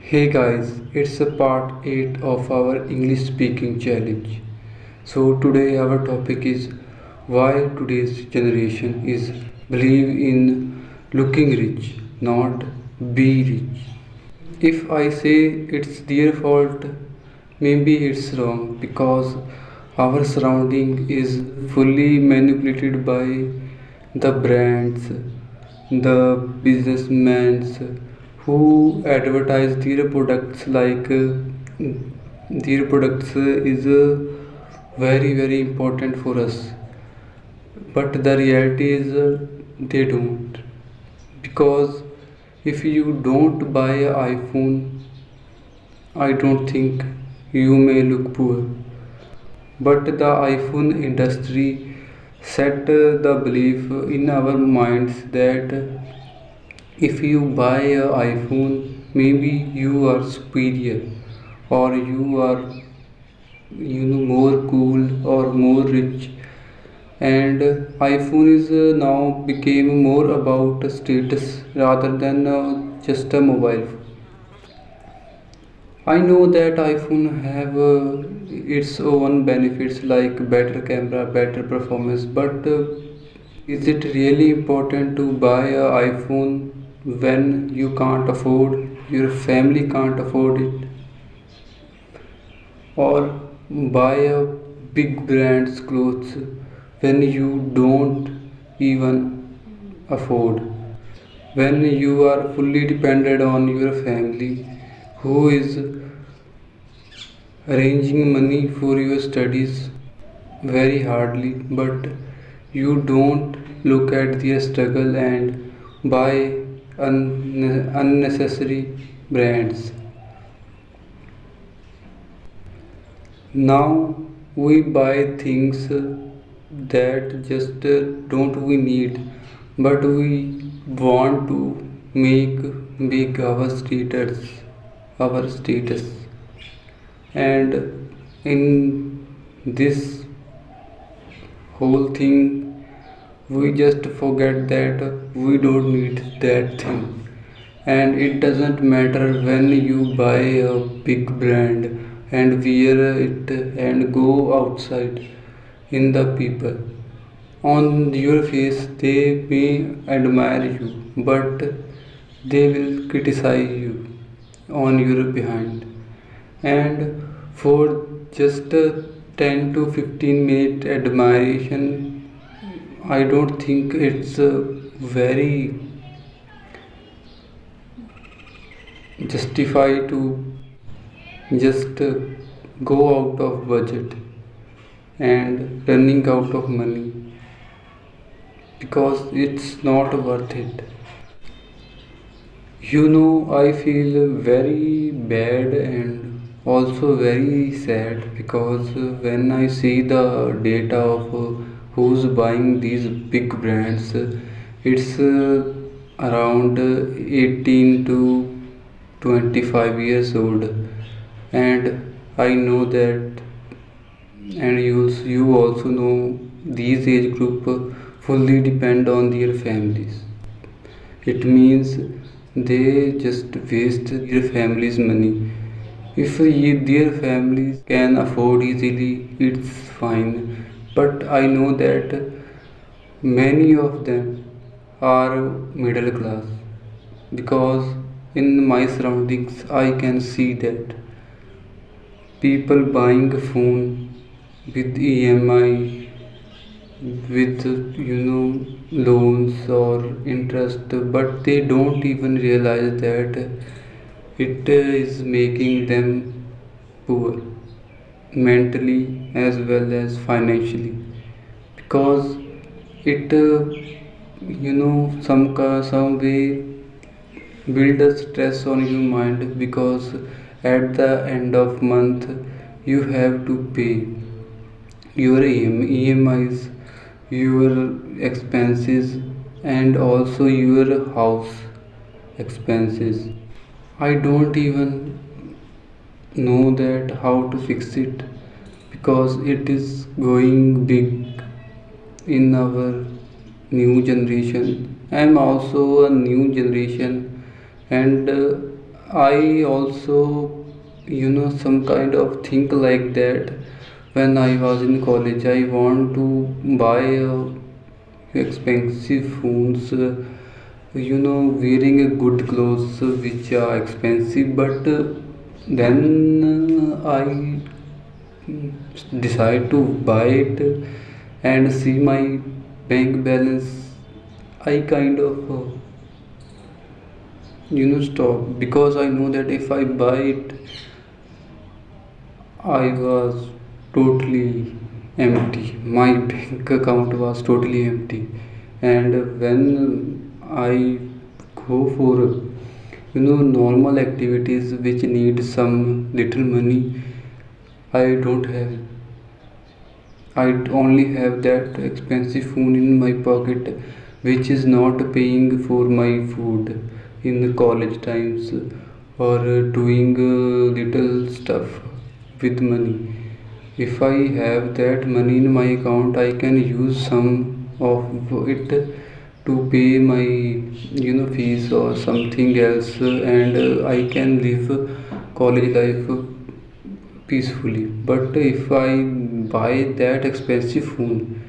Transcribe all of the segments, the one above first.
Hey guys, it's a part 8 of our English speaking challenge. So today our topic is why today's generation is believe in looking rich, not be rich. If I say it's their fault, maybe it's wrong because our surrounding is fully manipulated by the brands, the businessmen who advertise their products like their products is very important for us, but the reality is they don't, because if you don't buy an iPhone, I don't think you may look poor. But the iPhone industry set the belief in our minds that if you buy an iPhone, maybe you are superior, or you are more cool or more rich. And iPhone is now became more about status rather than just a mobile. I know that iPhone have its own benefits like better camera, better performance, but is it really important to buy a iPhone when you can't afford, your family can't afford it, or buy a big brand's clothes when you don't even afford, when you are fully dependent on your family who is arranging money for your studies very hardly, but you don't look at their struggle and buy unnecessary brands. Now we buy things that just don't we need, but we want to make big our status, and in this whole thing we just forget that we don't need that thing. And it doesn't matter when you buy a big brand and wear it and go outside in the people, on your face they may admire you, but they will criticize you on your behind. And for just a 10 to 15 minute admiration, I don't think it's very justified to just go out of budget and running out of money, because it's not worth it. I feel very bad and also very sad because when I see the data of who's buying these big brands, it's around 18 to 25 years old, and I know that, and you also know these age group fully depend on their families. It means they just waste their family's money. If their families can afford easily, it's fine. But I know that many of them are middle class, because in my surroundings I can see that people buying a phone with EMI, with loans or interest, but they don't even realize that it is making them poor mentally as well as financially, because it some way build a stress on your mind, because at the end of month you have to pay your EMIs, your expenses, and also your house expenses. I don't even know that how to fix it, because it is going big in our new generation. I am also a new generation, and I also, some kind of think like that. When I was in college, I want to buy expensive phones, wearing a good clothes which are expensive, but then I decide to buy it and see my bank balance. I kind of stop, because I know that if I buy it, I was totally empty. My bank account was totally empty. And when I go for normal activities which need some little money, I don't have. I only have that expensive phone in my pocket, which is not paying for my food in the college times, or doing little stuff with money. If I have that money in my account, I can use some of it to pay my fees or something else, and I can live college life peacefully. But if I buy that expensive phone,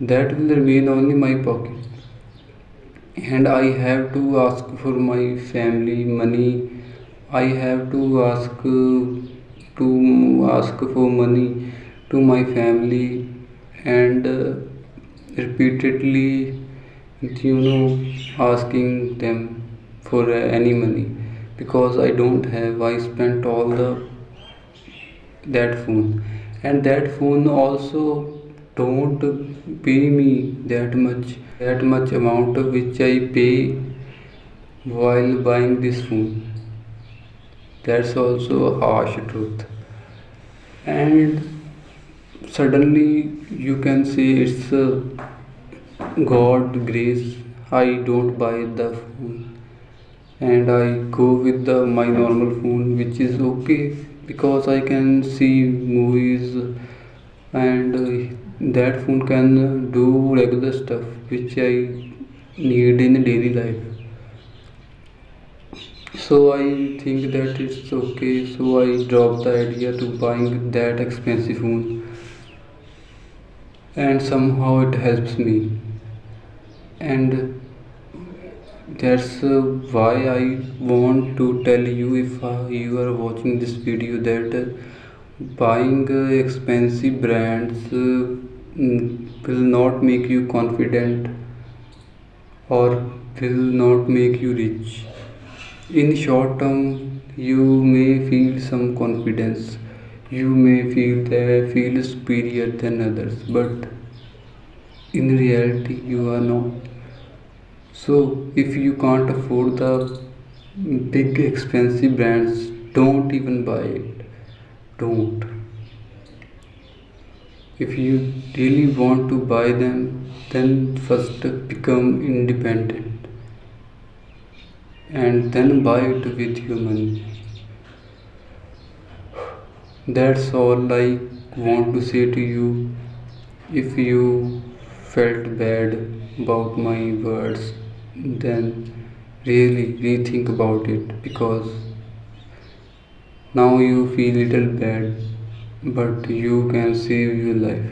that will remain only my pocket, and I have to ask for my family money. I have to ask for money to my family, and repeatedly, asking them for any money, because I don't have. I spent all the that phone, and that phone also don't pay me that much amount which I pay while buying this phone. That's also a harsh truth. And suddenly you can say it's God grace. I don't buy the phone, and I go with my normal phone, which is okay, because I can see movies, and that phone can do regular stuff which I need in daily life. So I think that it's okay. So I dropped the idea to buying that expensive phone, and somehow it helps me. And that's why I want to tell you, if you are watching this video, that buying expensive brands will not make you confident, or will not make you rich. In short term, you may feel some confidence, you may feel superior than others, but in reality, you are not. So, if you can't afford the big expensive brands, don't even buy it. Don't. If you really want to buy them, then first become independent, and then buy it with your money. That's all I want to say to you. If you felt bad about my words, then really rethink about it, because now you feel little bad, but you can save your life.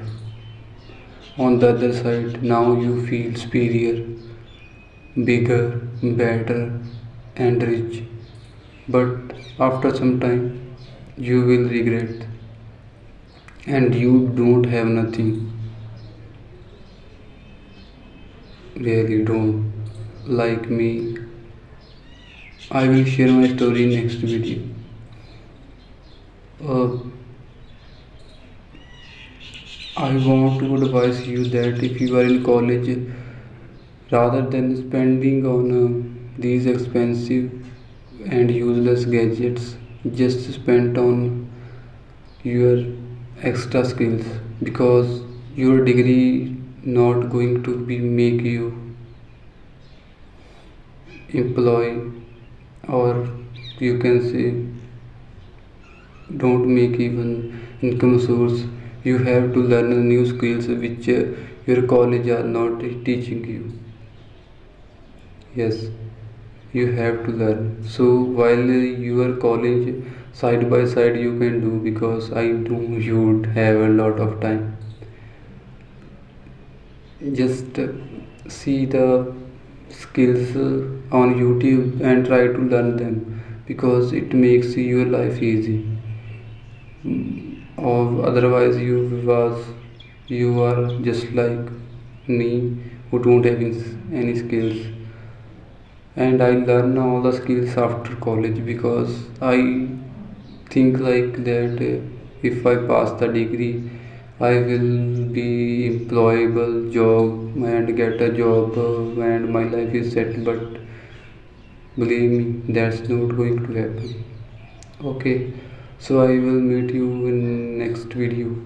On the other side, now you feel superior, bigger, better, and rich. But after some time, you will regret, and you don't have nothing. Really don't. Like me, I will share my story in next video. Uh, I want to advise you that if you are in college, rather than spending on these expensive and useless gadgets, just spend on your extra skills, because your degree not going to be make you employ, or you can say don't make even income source. You have to learn new skills which your college are not teaching you. Yes. you have to learn. So while you are college, side by side you can do, because I know you would have a lot of time. Just see the skills on YouTube and try to learn them, because it makes your life easy. Or otherwise you are just like me, who don't have any skills. And I learn all the skills after college, because I think like that if I pass the degree, I will be employable job and get a job, and my life is set. But believe me, that's not going to happen. Okay, so I will meet you in next video.